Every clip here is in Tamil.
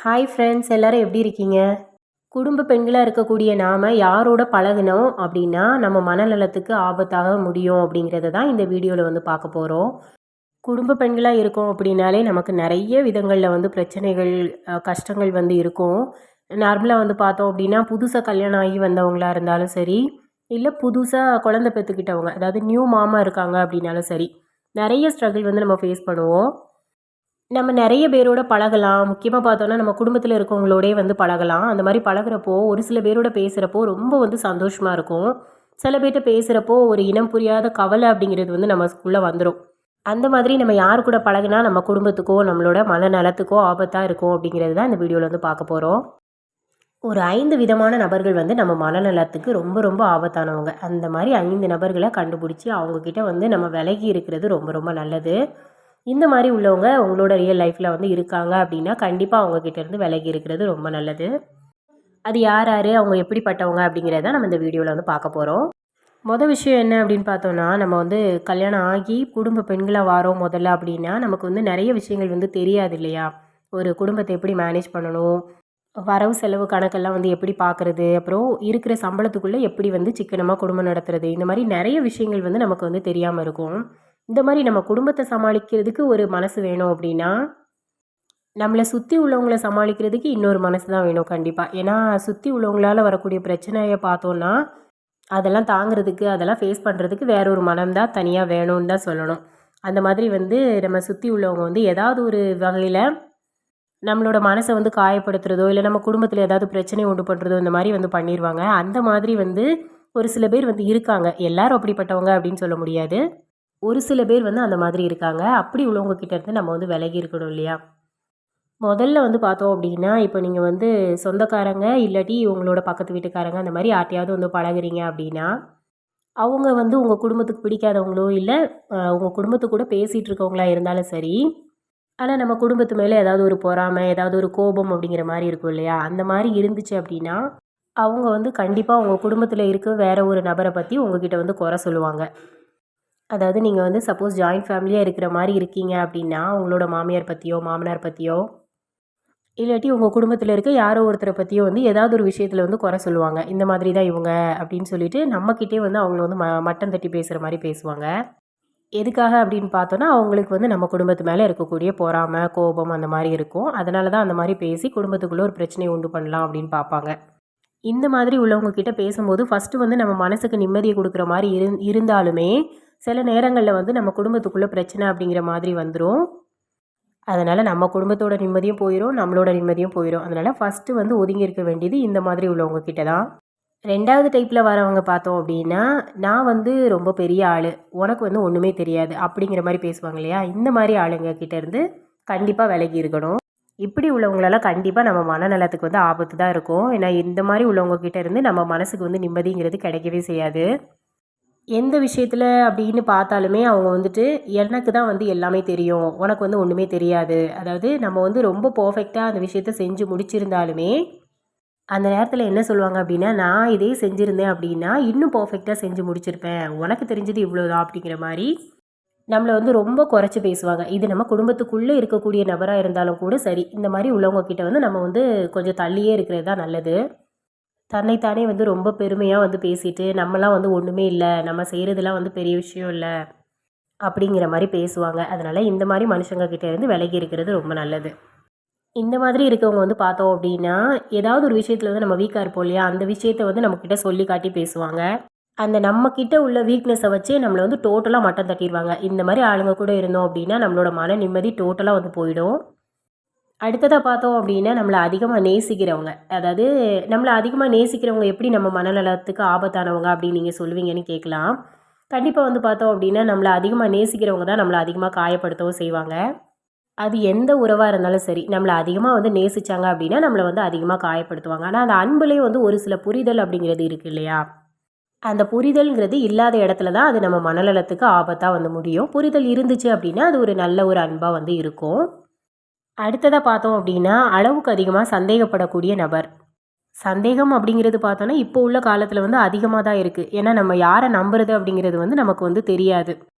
ஹாய் ஃப்ரெண்ட்ஸ், எல்லாரும் எப்படி இருக்கீங்க? குடும்ப பெண்களா இருக்கக்கூடிய நாம யாரோட பழகுனோம் அப்படின்னா, நம்ம மனநலத்துக்கு ஆபத்தாக முடியும் அப்படிங்கிறத தான் இந்த வீடியோல வந்து பார்க்க போறோம். குடும்ப பெண்களா இருக்கோம் அப்படின்னாலே நமக்கு நெறைய விதங்கள்ல வந்து பிரச்சனைகள், கஷ்டங்கள் வந்து இருக்கும். நார்மலா வந்து பார்த்தோம் அப்படின்னா, புதுசா கல்யாணம் ஆகி வந்தவங்களா இருந்தாலும் சரி, இல்ல புதுசா குழந்தை பெத்துக்கிட்டவங்க, அதாவது நியூ மாமா இருக்காங்க அப்படின்னாலும் சரி, நெறைய ஸ்ட்ரகிள் வந்து நம்ம ஃபேஸ் பண்ணுவோம். நம்ம நெறைய பேரோட பழகலாம். முக்கியமா பார்த்தோம்னா, நம்ம குடும்பத்தில இருக்கவங்களோடயே வந்து பழகலாம். அந்த மாரி பழகுறப்போ, ஒரு சில பேரோட பேசுறப்போ ரொம்ப வந்து சந்தோஷமா இருக்கும். சில பேர்ட்ட பேசுறப்போ, ஒரு இனம் புரியாத கவலை அப்படிங்கிறது வந்து நமக்குள்ள வந்துரும். அந்த மாதிரி நம்ம யார் கூட பழகுனா நம்ம குடும்பத்துக்கோ, நம்மளோட மனநலத்துக்கோ ஆபத்தா இருக்கும் அப்படிங்கிறது தான் இந்த வீடியோல வந்து பார்க்க போறோம். ஒரு 5 விதமான நபர்கள் வந்து நம்ம மனநலத்துக்கு ரொம்ப ரொம்ப ஆபத்தானவங்க. அந்த மாரி 5 நபர்கள கண்டுபிடிச்சு, அவங்க கிட்ட வந்து நம்ம விலகி இருக்கிறது ரொம்ப ரொம்ப நல்லது. இந்த மாரி உள்ளவங்க உங்களோட ரியல் லைஃப்ல வந்து இருக்காங்க அப்படின்னா, கண்டிப்பா அவங்க கிட்ட இருந்து விலகி இருக்கிறது ரொம்ப நல்லது. அது யார் யாரு, அவங்க எப்படிப்பட்டவங்க அப்படிங்கிறத நம்ம இந்த வீடியோல வந்து பார்க்க போறோம். விஷயம் என்ன அப்படின்னு பார்த்தோம்னா, நம்ம வந்து கல்யாணம் ஆகி குடும்ப பெண்களா வாரோம் முதல்ல அப்படின்னா, நமக்கு வந்து நெறைய விஷயங்கள் வந்து தெரியாது இல்லையா? ஒரு குடும்பத்த எப்படி மேனேஜ் பண்ணணும்? வரவு செலவு கணக்கெல்லாம் வந்து எப்படி பார்க்குறது? அப்புறம் இருக்கிற சம்பளத்துக்குள்ள எப்படி வந்து சிக்கனமா குடும்பம் நடத்துறது? இந்த மாரி நெறைய விஷயங்கள் வந்து நமக்கு வந்து தெரியாம இருக்கும். இந்த மாரி நம்ம குடும்பத்த சமாளிக்கிறதுக்கு ஒரு மனசு வேணும் அப்படின்னா, நம்மள சுத்தி உள்ளவங்கள சமாளிக்கிறதுக்கு இன்னொரு மனசு தான் வேணும் கண்டிப்பா. ஏன்னா, சுத்தி உள்ளவங்களால வரக்கூடிய பிரச்சனைய பார்த்தோம்னா, அதெல்லாம் தாங்குறதுக்கு, அதெல்லாம் ஃபேஸ் பண்றதுக்கு வேற ஒரு மனம் தான் தனியா வேணும்னு தான் சொல்லணும். அந்த மாதிரி வந்து நம்ம சுத்தி உள்ளவங்க வந்து ஏதாவது ஒரு வகையில நம்மளோட மனச வந்து காயப்படுத்துறதோ, இல்ல நம்ம குடும்பத்தில ஏதாவது பிரச்சனை உண்டு பண்றதோ, இந்த மாரி வந்து பண்ணிருவாங்க. அந்த மாதிரி வந்து ஒரு சில பேர் வந்து இருக்காங்க. எல்லாரும் அப்படிப்பட்டவங்க அப்படின்னு சொல்ல முடியாது. ஒரு சில பேர் வந்து அந்த மாதிரி இருக்காங்க. அப்படி உள்ளவங்க கிட்ட இருந்து நம்ம வந்து விலகி இருக்கணும் இல்லையா? முதல்ல வந்து பார்த்தோம் அப்படின்னா, இப்போ நீங்க வந்து சொந்தக்காரங்க, இல்லாட்டி உங்களோட பக்கத்து வீட்டுக்காரங்க அந்த மாரி யார்ட்டயாவது வந்து பழகுறீங்க அப்படின்னா, அவங்க வந்து உங்க குடும்பத்துக்கு பிடிக்காதவங்களோ, இல்ல உங்க குடும்பத்து கூட பேசிட்டு இருக்கவங்களா இருந்தாலும் சரி, ஆனா நம்ம குடும்பத்து மேல ஏதாவது ஒரு பொறாமை, ஏதாவது ஒரு கோபம் அப்படிங்கிற மாரி இருக்கும் இல்லையா? அந்த மாரி இருந்துச்சு அப்படின்னா, அவங்க வந்து கண்டிப்பா உங்க குடும்பத்தில இருக்க வேற ஒரு நபர பத்தி உங்ககிட்ட வந்து குறை சொல்லுவாங்க. அதாவது நீங்க வந்து சப்போஸ் ஜாயிண்ட் ஃபேமிலியா இருக்கிற மாரி இருக்கீங்க அப்படின்னா, உங்களோட மாமியார் பத்தியோ, மாமனார் பத்தியோ, இல்லாட்டி உங்க குடும்பத்தில இருக்க யாரோ ஒருத்தர பத்தியோ வந்து ஏதாவது ஒரு விஷயத்தில வந்து குறை சொல்லுவாங்க. இந்த மாதிரி தான் இவங்க அப்படின்னு சொல்லிட்டு நம்மகிட்டயே வந்து அவங்கள வந்து மட்டம் தட்டி பேசுற மாரி பேசுவாங்க. எதுக்காக அப்படின்னு பார்த்தோன்னா, அவங்களுக்கு வந்து நம்ம குடும்பத்து மேல இருக்கக்கூடிய பொறாம, கோபம் அந்த மாரி இருக்கும். அதனால தான் அந்த மாரி பேசி குடும்பத்துக்குள்ள ஒரு பிரச்சனைய உண்டு பண்ணலாம் அப்படின்னு பார்ப்பாங்க. இந்த மாதிரி உள்ளவங்க கிட்ட பேசும்போது ஃபர்ஸ்ட்டு வந்து நம்ம மனசுக்கு நிம்மதிய குடுக்குற மாரி இருந்தாலுமே, சில நேரங்கள்ல வந்து நம்ம குடும்பத்துக்குள்ள பிரச்சனை அப்படிங்கிற மாதிரி வந்துரும். அதனால நம்ம குடும்பத்தோட நிம்மதியும் போயிரும், நம்மளோட நிம்மதியும் போயிரும். அதனால ஃபர்ஸ்ட்டு வந்து ஒதுங்கி இருக்க வேண்டியது இந்த மாதிரி உள்ளவங்க கிட்ட தான். 2வது டைப்ல வரவங்க பார்த்தோம் அப்படின்னா, நான் வந்து ரொம்ப பெரிய ஆளு. உனக்கு வந்து ஒண்ணுமே தெரியாது. அப்படிங்கிற மாரி பேசுவாங்க இல்லையா? இந்த மாரி ஆளுங்க கிட்ட இருந்து கண்டிப்பா விலகி இருக்கணும். இப்படி உள்ளவங்களலாம் கண்டிப்பா நம்ம மனநலத்துக்கு வந்து ஆபத்து தான் இருக்கும். ஏன்னா இந்த மாரி உள்ளவங்க கிட்ட இருந்து நம்ம மனசுக்கு வந்து நிம்மதிங்கிறது கிடைக்கவே செய்யாது. எந்த விஷயத்துல அப்படின்னு பார்த்தாலுமே அவங்க வந்துட்டு, எனக்கு தான் வந்து எல்லாமே தெரியும். உனக்கு வந்து ஒண்ணுமே தெரியாது. அதாவது நம்ம வந்து ரொம்ப பெர்ஃபெக்ட்டா அந்த விஷயத்த செஞ்சு முடிச்சிருந்தாலுமே அந்த நேரத்துல என்ன சொல்லுவாங்க அப்டின்னா, நான் இதே செஞ்சிருந்தேன் அப்டின்னா, இன்னும் பெர்ஃபெக்ட்டா செஞ்சு முடிச்சிருப்பேன். உனக்கு தெரிஞ்சது இவ்ளோதான் அப்டிங்கிற மாரி, நம்மள வந்து ரொம்ப குறைச்சு பேசுவாங்க. இது நம்ம குடும்பத்துக்குள்ள இருக்கக்கூடிய நபரா இருந்தாலும் கூட சரி, இந்த மாரி உள்ளவங்க கிட்ட வந்து நம்ம வந்து கொஞ்சம் தள்ளியே இருக்கிறது தான் நல்லது. தன்னைத்தானே வந்து ரொம்ப பெருமையா வந்து பேசிட்டு, நம்மலாம் வந்து ஒண்ணுமே இல்ல, நம்ம செய்றதெல்லாம் வந்து பெரிய விஷயம் இல்ல, அப்டிங்கிற மாரி பேசுவாங்க. அதனால இந்த மாரி மனுஷங்க கிட்ட இருந்து விலகி இருக்கிறது ரொம்ப நல்லது. இந்த மாதிரி இருக்கவங்க வந்து பார்த்தோம் அப்படின்னா, ஏதாவது ஒரு விஷயத்துல வந்து நம்ம வீக்கா இருப்போம் இல்லையா? அந்த விஷயத்த வந்து நம்மகிட்ட சொல்லி காட்டி பேசுவாங்க. அந்த நம்மகிட்ட உள்ள வீக்னஸ வச்சே நம்மள வந்து டோட்டலா மட்டம் தட்டிருவாங்க. இந்த மாரி ஆளுங்க கூட இருந்தோம் அப்படின்னா, நம்மளோட மன நிம்மதி டோட்டலா வந்து போயிடும். அடுத்ததா பார்த்தோம் அப்படின்னா, நம்மள அதிகமா நேசிக்கிறவங்க. அதாவது நம்மள அதிகமா நேசிக்கிறவங்க எப்படி நம்ம மனநலத்துக்கு ஆபத்தானவங்க அப்படின்னு நீங்க சொல்லுவீங்கன்னு கேட்கலாம். கண்டிப்பா வந்து பார்த்தோம் அப்படின்னா, நம்மள அதிகமா நேசிக்கிறவங்க தான் நம்மள அதிகமா காயப்படுத்தவும் செய்வாங்க. அது எந்த உறவா இருந்தாலும் சரி, நம்மள அதிகமா வந்து நேசிச்சாங்க அப்டின்னா, நம்மள வந்து அதிகமா காயப்படுத்துவாங்க. ஆனா, அந்த அன்புலயும் வந்து ஒரு சில புரிதல் அப்படிங்கிறது இருக்கு இல்லையா? அந்த புரிதல்ங்கிறது இல்லாத இடத்துல தான் அது நம்ம மனநலத்துக்கு ஆபத்தா வந்து முடியும். புரிதல் இருந்துச்சு அப்டின்னா, அது ஒரு நல்ல ஒரு அன்பா வந்து இருக்கும். அடுத்ததா பார்த்தோம் அப்டின்னா, அளவுக்கு அதிகமா சந்தேகப்படக்கூடிய நபர். சந்தேகம் அப்படிங்கிறது பார்த்தோன்னா, இப்போ உள்ள காலத்துல வந்து அதிகமா தான் இருக்கு. ஏன்னா, நம்ம யார நம்புறது அப்படிங்கிறது வந்து நமக்கு வந்து தெரியாது.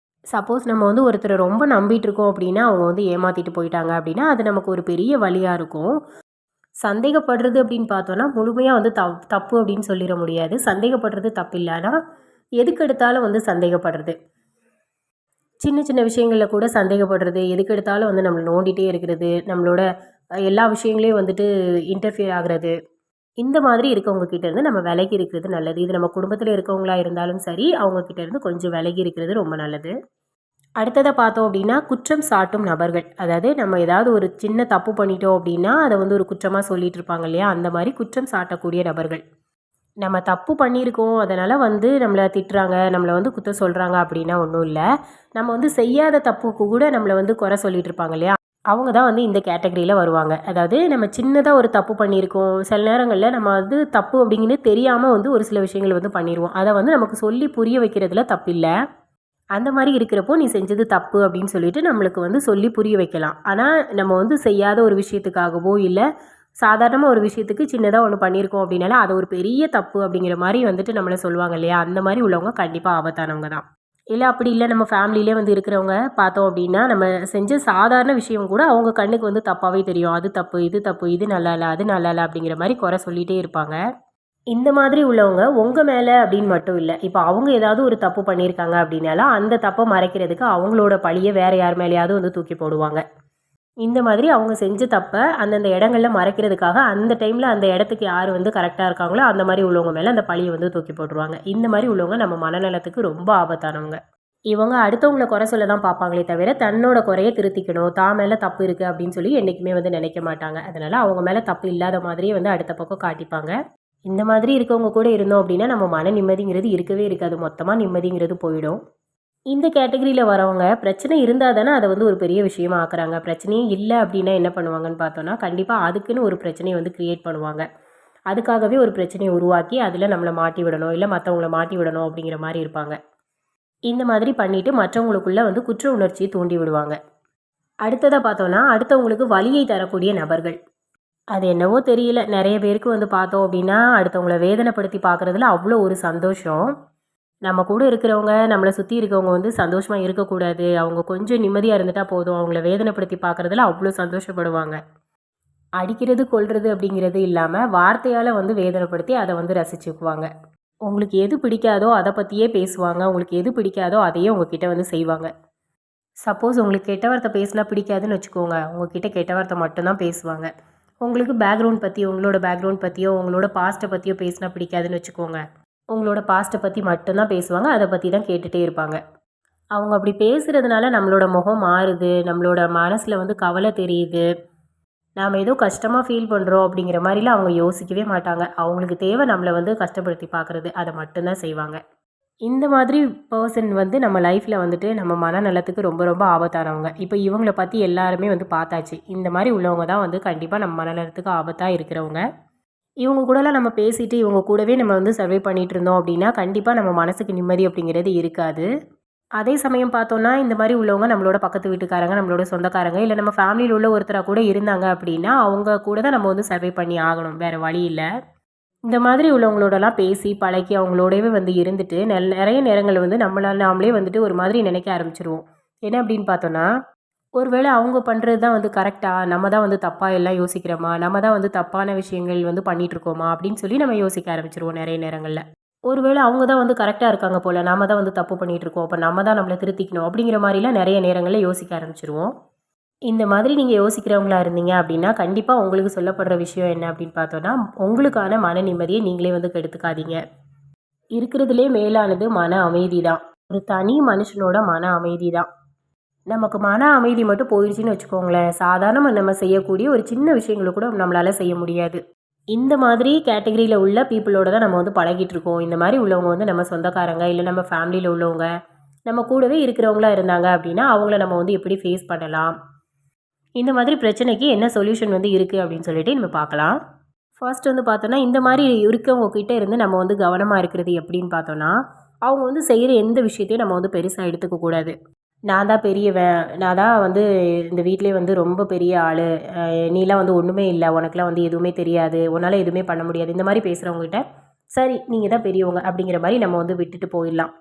சப்போஸ் நம்ம வந்து ஒருத்தர ரொம்ப நம்பிட்டு இருக்கோம் அப்படின்னா, அவங்க வந்து ஏமாத்திட்டு போயிட்டாங்க அப்படின்னா, அது நமக்கு ஒரு பெரிய வலியா இருக்கும். சந்தேகப்படுறது அப்படின்னு பார்த்தோன்னா, முழுமையா வந்து தப்பு அப்படின்னு சொல்லிற முடியாது. சந்தேகப்படுறது தப்பில்ல. ஆனா, எதுக்கெடுத்தாலும் வந்து சந்தேகப்படுறது. சின்ன சின்ன விஷயங்கள்ல கூட சந்தேகப்படுறது, எதுக்கெடுத்தாலும் வந்து நம்மள நோண்டிட்டே இருக்கிறது, நம்மளோட எல்லா விஷயங்களையும் வந்துட்டு இன்டர்ஃபியர் ஆகுறது. இந்த மாதிரி இருக்கவங்க கிட்ட இருந்து நம்ம விலகி இருக்கிறது நல்லது. இது நம்ம குடும்பத்தில இருக்கவங்களா இருந்தாலும் சரி, அவங்க கிட்ட இருந்து கொஞ்சம் விலகி இருக்கிறது ரொம்ப நல்லது. அடுத்ததா பார்த்தோம் அப்படின்னா, குற்றம் சாட்டும் நபர்கள். அதாவது நம்ம ஏதாவது ஒரு சின்ன தப்பு பண்ணிட்டோம் அப்படின்னா, அத வந்து ஒரு குற்றமா சொல்லிட்டு இருப்பாங்க இல்லையா? அந்த மாரி குற்றம் சாட்டக்கூடிய நபர்கள். நம்ம தப்பு பண்ணியிருக்கோம், அதனால வந்து நம்மள திட்டுறாங்க, நம்மள வந்து குத்தம் சொல்றாங்க அப்படின்னா ஒண்ணும் இல்ல. நம்ம வந்து செய்யாத தப்புக்கு கூட நம்மள வந்து குறை சொல்லிட்டு இருப்பாங்க இல்லையா? அவங்க தான் வந்து இந்த கேட்டகரியில வருவாங்க. அதாவது நம்ம சின்னதா ஒரு தப்பு பண்ணியிருக்கோம். சில நேரங்கள்ல நம்ம வந்து தப்பு அப்படிங்கன்னு தெரியாம வந்து ஒரு சில விஷயங்கள் வந்து பண்ணிருவோம். அத வந்து நமக்கு சொல்லி புரிய வைக்கிறதுல தப்பில்ல. அந்த மாரி இருக்கிறப்போ, "நீ செஞ்சது தப்பு" அப்படின்னு சொல்லிட்டு நம்மளுக்கு வந்து சொல்லி புரிய வைக்கலாம். ஆனா, நம்ம வந்து செய்யாத ஒரு விஷயத்துக்காகவோ, இல்ல சாதாரணமா ஒரு விஷயத்துக்கு சின்னதா ஒண்ணு பண்ணியிருக்கோம் அப்படின்னால, அத ஒரு பெரிய தப்பு அப்படிங்கிற மாரி வந்துட்டு நம்மள சொல்லுவாங்க இல்லையா? அந்த மாரி உள்ளவங்க கண்டிப்பா ஆபத்தானவங்க தான். இல்ல அப்படி இல்ல நம்ம ஃபேமிலிலே வந்து இருக்கிறவங்க பார்த்தோம் அப்படின்னா, நம்ம செஞ்ச சாதாரண விஷயம் கூட அவங்க கண்ணுக்கு வந்து தப்பாவே தெரியும். அது தப்பு, இது தப்பு, இது நல்லா இல்ல, அது நல்லா இல்ல அப்படிங்கிற மாரி குறை சொல்லிட்டே இருப்பாங்க. இந்த மாதிரி உள்ளவங்க உங்க மேல அப்படின்னு மட்டும் இல்ல. இப்ப அவங்க ஏதாவது ஒரு தப்பு பண்ணியிருக்காங்க அப்படின்னாலும், அந்த தப்ப மறைக்கிறதுக்கு அவங்களோட பழிய வேற யார் மேலயாவது வந்து தூக்கி போடுவாங்க. இந்த மாதிரி அவங்க செஞ்ச தப்ப அந்தந்த இடங்கள்ல மறைக்கிறதுக்காக, அந்த டைம்ல அந்த இடத்துக்கு யார் வந்து கரெக்ட்டா இருக்காங்களோ, அந்த மாரி உள்ளவங்க மேல அந்த பழிய வந்து தூக்கி போட்டுருவாங்க. இந்த மாரி உள்ளவங்க நம்ம மனநலத்துக்கு ரொம்ப ஆபத்தானவங்க. இவங்க அடுத்தவங்கள குறை சொல்ல தான் பார்ப்பாங்களே தவிர, தன்னோட குறைய திருத்திக்கணும், தான் மேல தப்பு இருக்கு அப்படின்னு சொல்லி என்னைக்குமே வந்து நினைக்க மாட்டாங்க. அதனால அவங்க மேல தப்பு இல்லாத மாதிரியே வந்து அடுத்த பக்கம் காட்டிப்பாங்க. இந்த மாதிரி இருக்கவங்க கூட இருந்தோம் அப்படின்னா, நம்ம மன நிம்மதிங்கிறது இருக்கவே இருக்காது. மொத்தமா நிம்மதிங்கிறது போயிடும். இந்த கேட்டகரியில வரவங்க பிரச்சனை இருந்தா தானே அத வந்து ஒரு பெரிய விஷயமா ஆக்குறாங்க. பிரச்சனையே இல்ல அப்படின்னா என்ன பண்ணுவாங்கன்னு பார்த்தோம்னா, கண்டிப்பா அதுக்குன்னு ஒரு பிரச்சனைய வந்து கிரியேட் பண்ணுவாங்க. அதுக்காகவே ஒரு பிரச்சனைய உருவாக்கி, அதில நம்மள மாட்டி விடணும், இல்ல மத்தவங்கள மாட்டி விடணும் அப்படிங்கிற மாரி இருப்பாங்க. இந்த மாதிரி பண்ணிட்டு மற்றவங்களுக்குள்ள வந்து குற்ற உணர்ச்சிய தூண்டி விடுவாங்க. அடுத்ததா பார்த்தோம்னா, அடுத்தவங்களுக்கு வலியை தரக்கூடிய நபர்கள். அது என்னவோ தெரியல. நெறைய பேருக்கு வந்து பார்த்தோம் அப்டின்னா, அடுத்தவங்கள வேதனைப்படுத்தி பார்க்குறதுல அவ்ளோ ஒரு சந்தோஷம். நம்ம கூட இருக்கிறவங்க, நம்மள சுத்தி இருக்கவங்க வந்து சந்தோஷமா இருக்கக்கூடாது. அவங்க கொஞ்சம் நிம்மதியா இருந்துட்டா போதும். அவங்கள வேதனைப்படுத்தி பார்க்குறதுல அவ்ளோ சந்தோஷப்படுவாங்க. அடிக்கிறது, கொல்றது அப்படிங்கிறது இல்லாம, வார்த்தையால வந்து வேதனைப்படுத்தி அத வந்து ரசிச்சுக்குவாங்க. உங்களுக்கு எது பிடிக்காதோ அத பத்தியே பேசுவாங்க. உங்களுக்கு எது பிடிக்காதோ அதையே உங்ககிட்ட வந்து செய்வாங்க. சப்போஸ் உங்களுக்கு கெட்ட வார்த்தை பேசினா பிடிக்காதுன்னு வச்சுக்கோங்க. உங்ககிட்ட கெட்ட வார்த்தை மட்டும் தான் பேசுவாங்க. உங்களுக்கு பேக்ரவுண்ட் பத்தி, உங்களோட பேக்ரவுண்ட் பத்தியோ, உங்களோட பாஸ்ட்ட பத்தியோ பேசினா பிடிக்காதுன்னு வச்சுக்கோங்க. உங்களோட பாஸ்ட்ட பத்தி மட்டும் தான் பேசுவாங்க. அத பத்தி தான் கேட்டுட்டே இருப்பாங்க. அவங்க அப்படி பேசுறதுனால நம்மளோட முகம் மாறுது. நம்மளோட மனசுல வந்து கவலை தெரியுது. நாம ஏதோ கஷ்டமா ஃபீல் பண்றோம் அப்படிங்கிற மாரிலாம் அவங்க யோசிக்கவே மாட்டாங்க. அவங்களுக்கு தேவை நம்மள வந்து கஷ்டப்படுத்தி பார்க்குறது. அத மட்டும் தான் செய்வாங்க. இந்த மாதிரி பெர்சன் வந்து நம்ம லைஃப்ல வந்துட்டு நம்ம மனநலத்துக்கு ரொம்ப ரொம்ப ஆபத்தானவங்க. இப்ப இவங்கள பத்தி எல்லாருமே வந்து பார்த்தாச்சு. இந்த மாரி உள்ளவங்க தான் வந்து கண்டிப்பா நம்ம மனநலத்துக்கு ஆபத்தா இருக்கிறவங்க. இவங்க கூடலாம் நம்ம பேசிட்டு, இவங்க கூடவே நம்ம வந்து சர்வே பண்ணிட்டு இருந்தோம் அப்படின்னா, கண்டிப்பா நம்ம மனசுக்கு நிம்மதி அப்படிங்கிறது இருக்காது. அதே சமயம் பார்த்தோம்னா, இந்த மாரி உள்ளவங்க நம்மளோட பக்கத்து வீட்டுக்காரங்க, நம்மளோட சொந்தக்காரங்க, இல்ல நம்ம ஃபேமிலில உள்ள ஒருத்தரா கூட இருந்தாங்க அப்படின்னா, அவங்க கூட தான் நம்ம வந்து சர்வே பண்ணி ஆகணும். வேற வழி இல்ல. இந்த மாதிரி உள்ளவங்களோடலாம் பேசி, பழகி அவங்களோடவே வந்து இருந்துட்டு, நெறைய நேரங்கள்ல வந்து நம்மள நாமளே வந்துட்டு ஒரு மாதிரி நினைக்க ஆரம்பிச்சுருவோம். என்ன அப்படின்னு பார்த்தோம்னா, ஒரு வேளை அவங்க பண்றது தான் வந்து கரெக்ட்டா? நம்ம தான் வந்து தப்பா எல்லாம் யோசிக்கிறோமா? நம்ம தான் வந்து தப்பான விஷயங்கள் வந்து பண்ணிட்டுருக்கோமா? அப்படின்னு சொல்லி நம்ம யோசிக்க ஆரம்பிச்சுருவோம் நெறைய நேரங்கள்ல. ஒரு வேளை அவங்க தான் வந்து கரெக்ட்டா இருக்காங்க போல. நாம தான் வந்து தப்பு பண்ணிட்டுருக்கோம். அப்ப நம்ம தான் நம்மள திருத்திக்கணும். அப்படிங்கிற மாரிலாம் நெறைய நேரங்கள்ல யோசிக்க ஆரம்பிச்சுருவோம். இந்த மாதிரி நீங்க யோசிக்கிறவங்களா இருந்தீங்க அப்படின்னா, கண்டிப்பா உங்களுக்கு சொல்லப்படுற விஷயம் என்ன அப்படின்னு பார்த்தோம்னா, உங்களுக்கான மன நிம்மதிய நீங்களே வந்து கெடுத்துக்காதீங்க. இருக்கிறதுலயே மேலானது மன அமைதி தான். ஒரு தனி மனுஷனோட மன அமைதி தான். நமக்கு மன அமைதி மட்டும் போயிருச்சுன்னு வச்சுக்கோங்களேன், சாதாரணமா நம்ம செய்யக்கூடிய ஒரு சின்ன விஷயங்கள கூட நம்மளால செய்ய முடியாது. இந்த மாதிரி கேட்டகரியில உள்ள பீப்பிளோட தான் நம்ம வந்து பழகிட்டு இருக்கோம். இந்த மாரி உள்ளவங்க வந்து நம்ம சொந்தக்காரங்க, இல்ல நம்ம ஃபேமிலில உள்ளவங்க, நம்ம கூடவே இருக்கிறவங்களா இருந்தாங்க அப்படின்னா, அவங்கள நம்ம வந்து எப்படி ஃபேஸ் பண்ணலாம்? இந்த மாதிரி பிரச்சனைக்கு என்ன சொல்யூஷன் வந்து இருக்கு அப்படின்னு சொல்லிட்டு நம்ம பார்க்கலாம். ஃபர்ஸ்ட் வந்து பார்த்தோன்னா, இந்த மாரி இருக்கவங்க கிட்ட இருந்து நம்ம வந்து கவனமா இருக்கிறது எப்படின்னு பார்த்தோன்னா, அவங்க வந்து செய்ற எந்த விஷயத்தையும் நம்ம வந்து பெருசா எடுத்துக்க கூடாது. நான் தான் பெரியவன், நான் தான் வந்து இந்த வீட்லயே வந்து ரொம்ப பெரிய ஆளு, நீலாம் வந்து ஒண்ணுமே இல்ல, உனக்கெல்லாம் வந்து எதுவுமே தெரியாது, உன்னால எதுவுமே பண்ண முடியாது. இந்த மாரி பேசுறவங்ககிட்ட, சரி நீங்க தான் பெரியவங்க அப்படிங்கிற மாரி நம்ம வந்து விட்டுட்டு போயிடலாம்.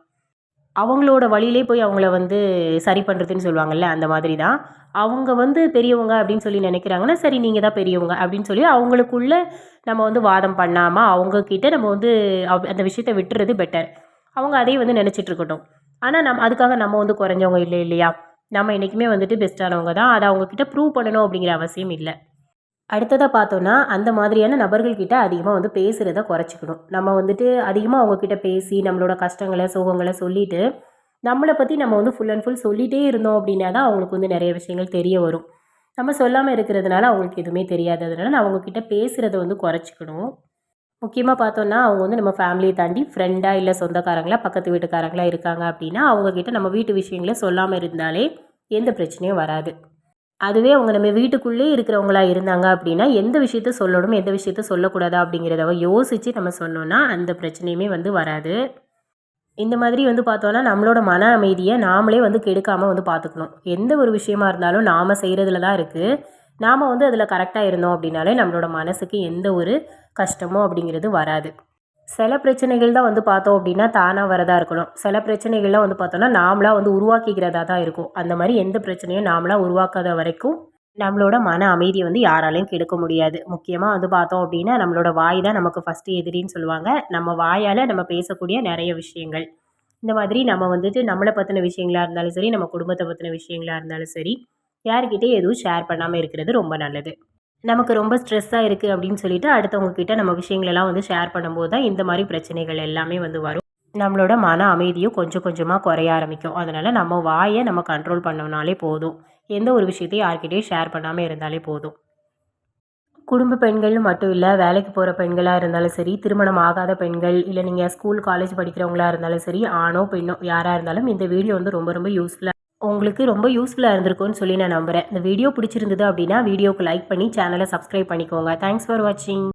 அவங்களோட வழியிலே போய் அவங்கள வந்து சரி பண்ணுறதுன்னு சொல்லுவாங்கல்ல, அந்த மாதிரி தான். அவங்க வந்து பெரியவங்க அப்படின்னு சொல்லி நினைக்கிறாங்கன்னா, சரி நீங்க தான் பெரியவங்க அப்படின்னு சொல்லி அவங்களுக்குள்ள நம்ம வந்து வாதம் பண்ணாம, அவங்க கிட்ட நம்ம வந்து அந்த விஷயத்த விட்டுறது பெட்டர். அவங்க அதே வந்து நினைச்சிட்டு இருக்கட்டும். ஆனா அதுக்காக நம்ம வந்து குறைஞ்சவங்க இல்ல இல்லையா? நம்ம என்னைக்குமே வந்துட்டு பெஸ்ட்டானவங்க தான். அத அவங்க கிட்ட ப்ரூவ் பண்ணணும் அப்படிங்கிற அவசியம் இல்ல. அடுத்ததா பார்த்தோன்னா, அந்த மாதிரியான நபர்கள் கிட்ட அதிகமா வந்து பேசுறத குறைச்சுக்கணும். நம்ம வந்துட்டு அதிகமா அவங்க கிட்ட பேசி, நம்மளோட கஷ்டங்கள, சோகங்கள சொல்லிட்டு, நம்மள பத்தி நம்ம வந்து ஃபுல் அண்ட் ஃபுல் சொல்லிட்டே இருந்தோம் அப்படின்னா தான் அவங்களுக்கு வந்து நெறைய விஷயங்கள் தெரிய வரும். நம்ம சொல்லாம இருக்கிறதுனால அவங்களுக்கு எதுவுமே தெரியாது. அதனால நான் அவங்க கிட்ட பேசுறத வந்து குறைச்சுக்கணும். முக்கியமா பார்த்தோன்னா, அவங்க வந்து நம்ம ஃபேமிலிய தாண்டி ஃப்ரெண்டா, இல்ல சொந்தக்காரங்களா, பக்கத்து வீட்டுக்காரங்களா இருக்காங்க அப்படின்னா, அவங்க கிட்ட நம்ம வீட்டு விஷயங்கள சொல்லாம இருந்தாலே எந்த பிரச்சனையும் வராது. அதுவே அவங்க நம்ம வீட்டுக்குள்ளேயே இருக்கிறவங்களா இருந்தாங்க அப்படின்னா, எந்த விஷயத்த சொல்லணும், எந்த விஷயத்த சொல்லக்கூடாது அப்படிங்கிறத யோசிச்சு நம்ம சொன்னோம்னா, அந்த பிரச்சனையுமே வந்து வராது. இந்த மாதிரி வந்து பார்த்தோம்னா, நம்மளோட மன அமைதிய நாமளே வந்து கெடுக்காம வந்து பார்த்துக்கணும். எந்த ஒரு விஷயமா இருந்தாலும் நாம செய்றதுல தான் இருக்கு. நாம வந்து அதில கரெக்ட்டா இருந்தோம் அப்படின்னாலே, நம்மளோட மனசுக்கு எந்த ஒரு கஷ்டமோ அப்படிங்கிறது வராது. சில பிரச்சனைகள் தான் வந்து பார்த்தோம் அப்படின்னா, தானா வரதா இருக்கணும். சில பிரச்சனைகள்லாம் வந்து பார்த்தோம்னா, நாமளா வந்து உருவாக்கிக்கிறதா தான் இருக்கும். அந்த மாரி எந்த பிரச்சனையும் நாமளா உருவாக்காத வரைக்கும், நம்மளோட மன அமைதிய வந்து யாராலயும் கெடுக்க முடியாது. முக்கியமா வந்து பார்த்தோம் அப்படின்னா, நம்மளோட வாய் தான் நமக்கு ஃபர்ஸ்ட்டு எதிரின்னு சொல்லுவாங்க. நம்ம வாயால நம்ம பேசக்கூடிய நெறைய விஷயங்கள். இந்த மாதிரி நம்ம வந்துட்டு நம்மள பத்தின விஷயங்களா இருந்தாலும் சரி, நம்ம குடும்பத்த பத்தின விஷயங்களா இருந்தாலும் சரி, யார்கிட்டயும் எதுவும் ஷேர் பண்ணாம இருக்கிறது ரொம்ப நல்லது. நமக்கு ரொம்ப ஸ்ட்ரெஸ்ஸா இருக்கு அப்படின்னு சொல்லிட்டு, அடுத்தவங்க கிட்ட நம்ம விஷயங்களெல்லாம் வந்து ஷேர் பண்ணும்போது தான் இந்த மாரி பிரச்சனைகள் எல்லாமே வந்து வரும். நம்மளோட மன அமைதியும் கொஞ்சம் கொஞ்சமா குறைய ஆரம்பிக்கும். அதனால நம்ம வாய நம்ம கண்ட்ரோல் பண்ணோம்னாலே போதும். எந்த ஒரு விஷயத்தையும் யார்கிட்டயும் ஷேர் பண்ணாம இருந்தாலே போதும். குடும்ப பெண்கள்னு மட்டும் இல்ல, வேலைக்கு போற பெண்களா இருந்தாலும் சரி, திருமணம் ஆகாத பெண்கள், இல்ல நீங்க ஸ்கூல், காலேஜ் படிக்கிறவங்களா இருந்தாலும் சரி, ஆணோ, பெண்ணோ யாரா இருந்தாலும் இந்த வீடியோ வந்து ரொம்ப ரொம்ப யூஸ்ஃபுல்லா உங்களுக்கு ரொம்ப யூஸ்ஃபுல்லா இருந்திருக்கும்னு சொல்லி நான் நம்புறேன். இந்த வீடியோ பிடிச்சிருந்தது அப்படின்னா, வீடியோக்கு லைக் பண்ணி சேனல சப்ஸ்கிரைப் பண்ணிக்கோங்க. தேங்க்ஸ் ஃபார் வாட்சிங்.